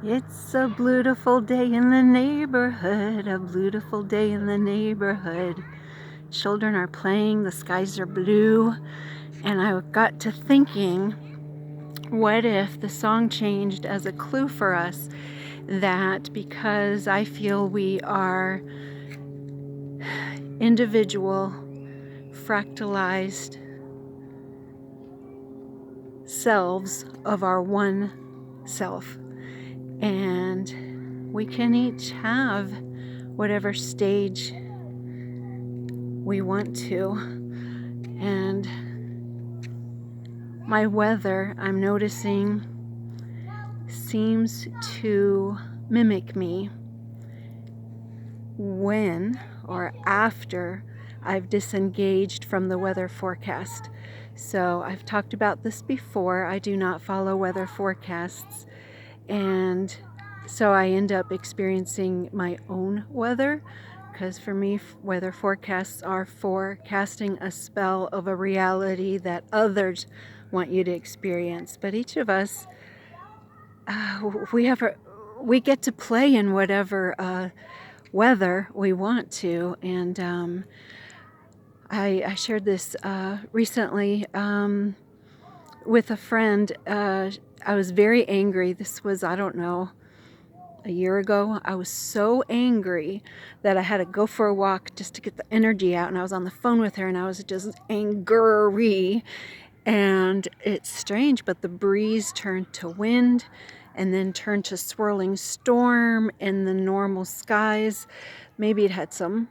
It's a beautiful day in the neighborhood, a beautiful day in the neighborhood. Children are playing, the skies are blue, and I got to thinking, what if the song changed as a clue for us that because I feel we are individual, fractalized selves of our one self, and we can each have whatever stage we want to. And my weather, I'm noticing, seems to mimic me when or after I've disengaged from the weather forecast. So I've talked about this before. I do not follow weather forecasts, and so I end up experiencing my own weather, because for me, weather forecasts are forecasting a spell of a reality that others want you to experience. But each of us, we get to play in whatever weather we want to. And I shared this recently with a friend. I was very angry. This was, I don't know, a year ago. I was so angry that I had to go for a walk just to get the energy out, and I was on the phone with her, and I was just angry. And it's strange, but the breeze turned to wind and then turned to swirling storm in the normal skies. Maybe it had some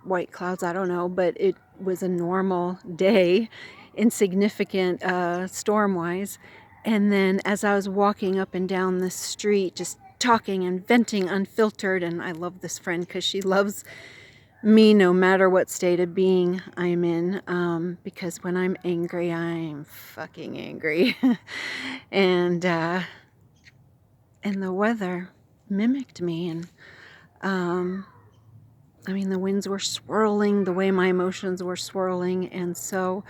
white clouds, I don't know, but it was a normal day, insignificant storm-wise. And then as I was walking up and down the street, just talking and venting unfiltered, and I love this friend because she loves me no matter what state of being I'm in, because when I'm angry, I'm fucking angry. and the weather mimicked me, and I mean, the winds were swirling the way my emotions were swirling. And so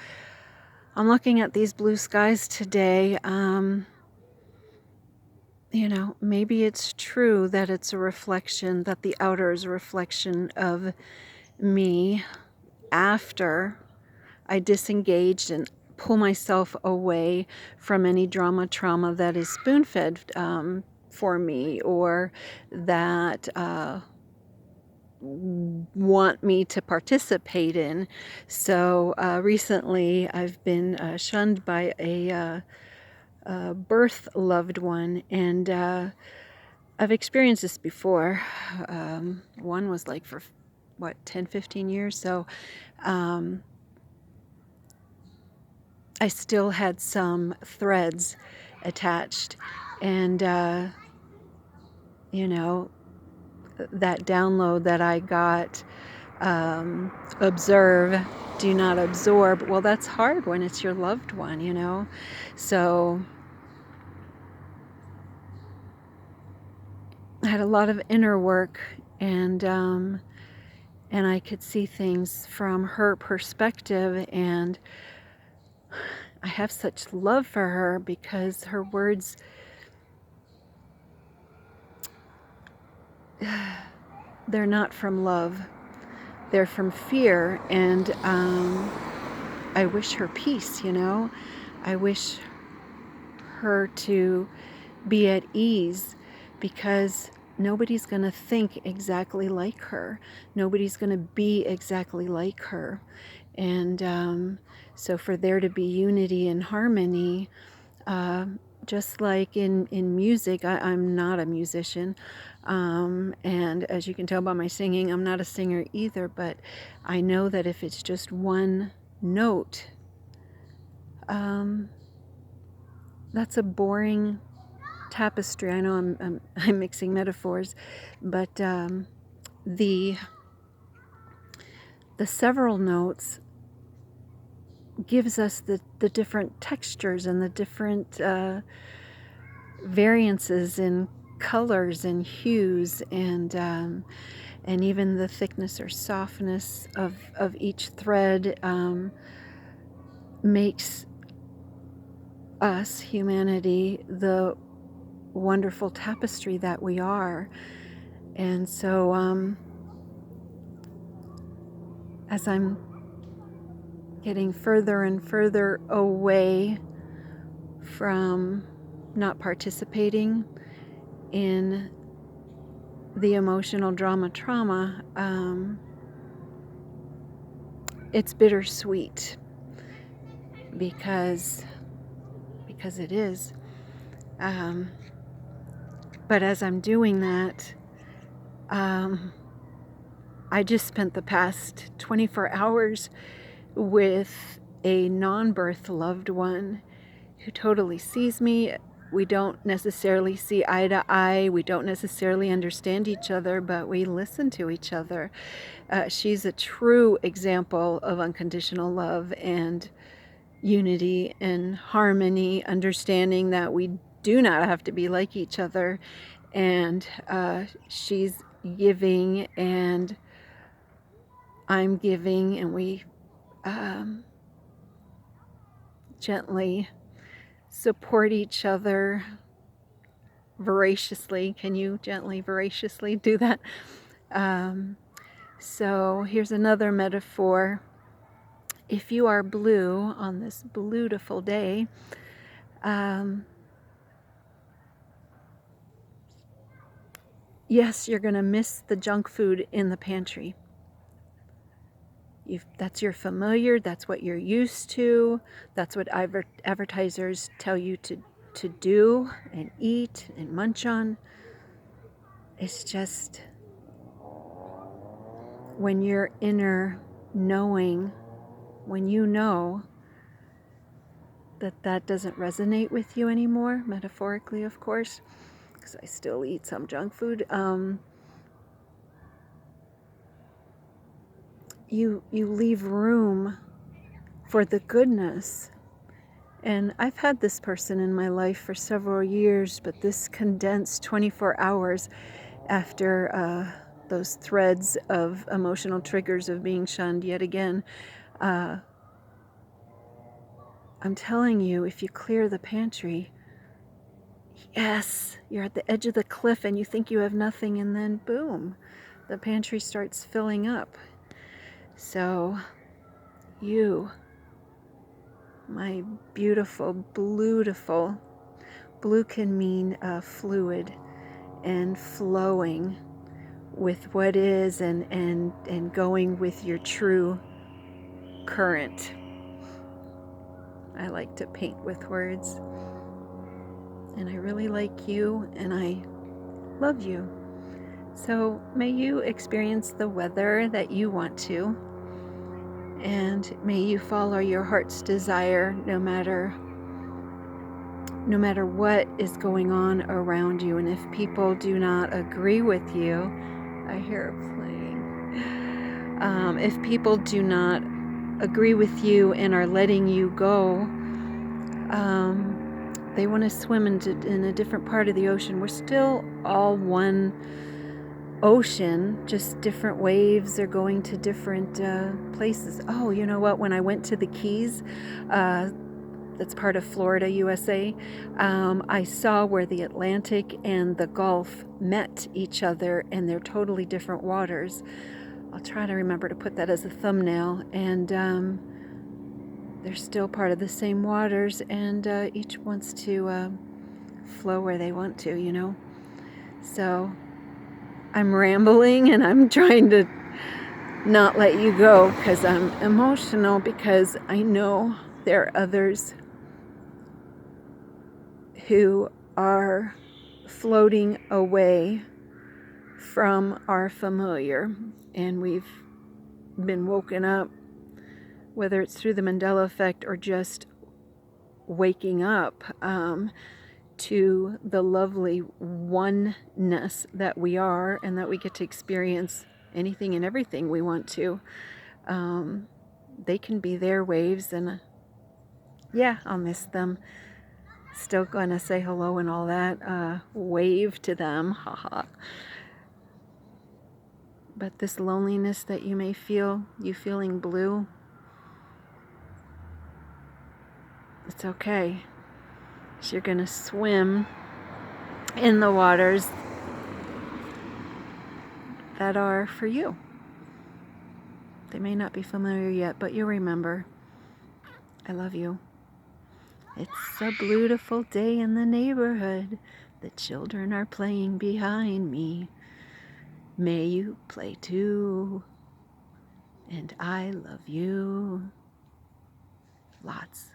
I'm looking at these blue skies today. You know, maybe it's true that it's a reflection, that the outer is a reflection of me after I disengaged and pull myself away from any drama, trauma that is spoon-fed for me, or that want me to participate in. So recently I've been shunned by a birth loved one, and I've experienced this before. One was like for 10-15 years. So I still had some threads attached, and you know, that download that I got, observe, do not absorb. Well, that's hard when it's your loved one, you know. So I had a lot of inner work, and I could see things from her perspective, and I have such love for her because her words, they're not from love, they're from fear. And I wish her peace, you know. I wish her to be at ease, because nobody's going to think exactly like her. Nobody's going to be exactly like her. And so for there to be unity and harmony, just like in music, I'm not a musician. And as you can tell by my singing, I'm not a singer either, but I know that if it's just one note, that's a boring tapestry. I know I'm mixing metaphors, but the several notes gives us the different textures and the different variances in colors and hues, and even the thickness or softness of each thread makes us, humanity, the wonderful tapestry that we are. And so as I'm getting further and further away from not participating in the emotional trauma, it's bittersweet because it is. But as I'm doing that, I just spent the past 24 hours with a non-birth loved one who totally sees me. We don't necessarily see eye to eye. We don't necessarily understand each other, but we listen to each other. She's a true example of unconditional love and unity and harmony, understanding that we do not have to be like each other. And she's giving and I'm giving, and we gently support each other voraciously. Can you gently, voraciously do that? So here's another metaphor. If you are blue on this Bluetiful day, yes, you're going to miss the junk food in the pantry. That's your familiar, that's what you're used to, that's what advertisers tell you to do and eat and munch on. It's just when your inner knowing, when you know that doesn't resonate with you anymore, metaphorically of course, because I still eat some junk food, you leave room for the goodness. And I've had this person in my life for several years, but this condensed 24 hours after those threads of emotional triggers of being shunned yet again, I'm telling you, if you clear the pantry, yes, you're at the edge of the cliff and you think you have nothing, and then boom, the pantry starts filling up. So you, my beautiful, Bluetiful, blue can mean fluid and flowing with what is, and going with your true current. I like to paint with words, and I really like you, and I love you. So may you experience the weather that you want to, and may you follow your heart's desire no matter what is going on around you. And if people do not agree with you, I hear it playing. If people do not agree with you and are letting you go, they want to swim in a different part of the ocean. We're still all one ocean, just different waves are going to different places. Oh, you know what? When I went to the Keys, that's part of Florida, USA, I saw where the Atlantic and the Gulf met each other, and they're totally different waters. I'll try to remember to put that as a thumbnail. And they're still part of the same waters, and each wants to flow where they want to, you know. So I'm rambling, and I'm trying to not let you go because I'm emotional, because I know there are others who are floating away from our familiar, and we've been woken up, whether it's through the Mandela Effect or just waking up to the lovely oneness that we are, and that we get to experience anything and everything we want to. They can be their waves, and yeah, I'll miss them. Still gonna say hello and all that, wave to them, haha. But this loneliness that you may feel, you feeling blue, it's okay. So you're gonna swim in the waters that are for you. They may not be familiar yet, but you'll remember. I love you. It's a beautiful day in the neighborhood. The children are playing behind me. May you play too. And I love you. Lots.